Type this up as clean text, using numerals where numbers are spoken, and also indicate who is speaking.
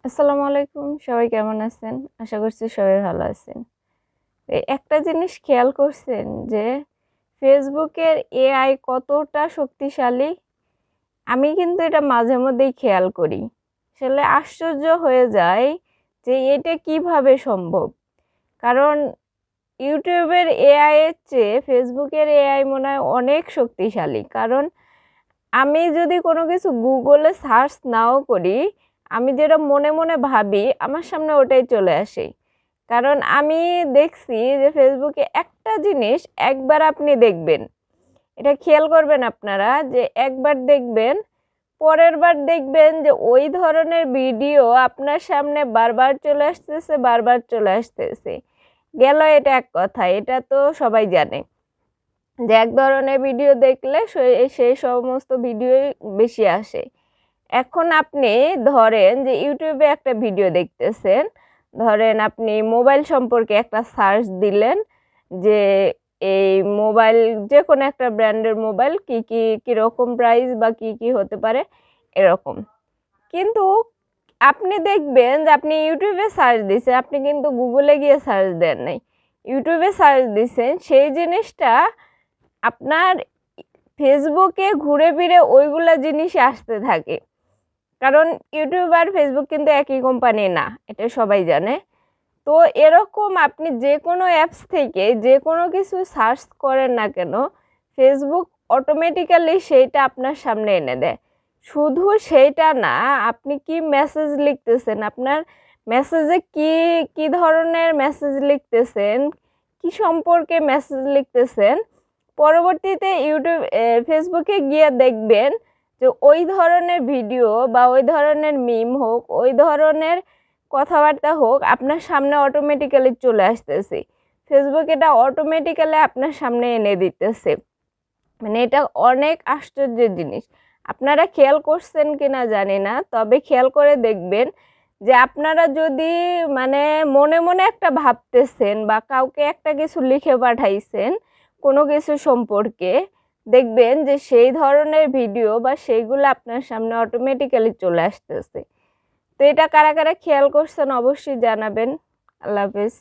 Speaker 1: আসসালামু আলাইকুম, সবাই কেমন আছেন? আশা করছি সবাই ভালো আছেন। একটা জিনিস খেয়াল করছেন যে ফেসবুকের এআই কতটা শক্তিশালী? আমি কিন্তু এটা মাঝে মধ্যেই খেয়াল করি। আসলে আশ্চর্য হয়ে যায় যে এটা কিভাবে সম্ভব? কারণ ইউটিউবের এআই এর চেয়ে ফেসবুকের এআই মনে হয় অনেক শক্তিশালী। কারণ আমি যদি কোনো কিছু গুগলে সার্চ নাও করি, আমি যেটা মনে মনে ভাবি আমার সামনে ওটাই চলে আসে। কারণ আমি দেখছি যে ফেসবুকে একটা জিনিস একবার আপনি দেখবেন, এটা খেয়াল করবেন আপনারা যে একবার দেখবেন, পরের বার দেখবেন যে ওই ধরনের ভিডিও আপনার সামনে বারবার চলে আসতেছে, বারবার চলে আসতেছে। গেল এটা এক কথা, এটা তো সবাই জানে যে এক ধরনের ভিডিও দেখলে সেই সমস্ত ভিডিওই বেশি আসে। এখন আপনি ধরেন যে ইউটিউবে একটা ভিডিও দেখতেছেন, ধরেন আপনি মোবাইল সম্পর্কে একটা সার্চ দিলেন যে এই মোবাইল, যে কোনো একটা ব্র্যান্ডের মোবাইল কীরকম প্রাইস বা কি হতে পারে এরকম। কিন্তু আপনি দেখবেন যে আপনি ইউটিউবে সার্চ দিয়েছেন, আপনি কিন্তু গুগলে গিয়ে সার্চ দেন নাই, ইউটিউবে সার্চ দিয়েছেন, সেই জিনিসটা আপনার ফেসবুকে ঘুরে ফিরে ওইগুলা জিনিসই আসতে থাকে। কারণ ইউটিউব আর ফেসবুক কিন্তু একই কোম্পানি না, এটা সবাই জানে। তো এরকম আপনি যে কোনো অ্যাপস থেকে যে কোনো কিছু সার্চ করেন না কেন, ফেসবুক অটোমেটিক্যালি সেইটা আপনার সামনে এনে দেয়। শুধু সেইটা না, আপনি কি মেসেজ লিখতেছেন, আপনার মেসেজে কি কি ধরনের মেসেজ লিখতেছেন, কি সম্পর্কে মেসেজ লিখতেছেন, পরবর্তীতে ফেসবুকে গিয়ে দেখবেন যে ওই ধরনের ভিডিও বা ওই ধরনের মিম হোক, ওই ধরনের কথাবার্তা হোক, আপনার সামনে অটোমেটিক্যালি চলে আসতেছে। ফেসবুক এটা অটোমেটিক্যালি আপনার সামনে এনে দিতেছে। মানে এটা অনেক আশ্চর্যের জিনিস। আপনারা খেয়াল করছেন কিনা জানি না, তবে খেয়াল করে দেখবেন যে আপনারা যদি মানে মনে মনে একটা ভাবতেছেন বা কাউকে একটা কিছু লিখে পাঠাইছেন কোনো কিছু সম্পর্কে, দেখবেন যে সেই ধরনের ভিডিও বা সেইগুলো আপনার সামনে অটোমেটিক্যালি চলে আসতেছে। তো এটা কারা কারা খেয়াল করছেন অবশ্যই জানাবেন। আল্লাহ হাফেজ।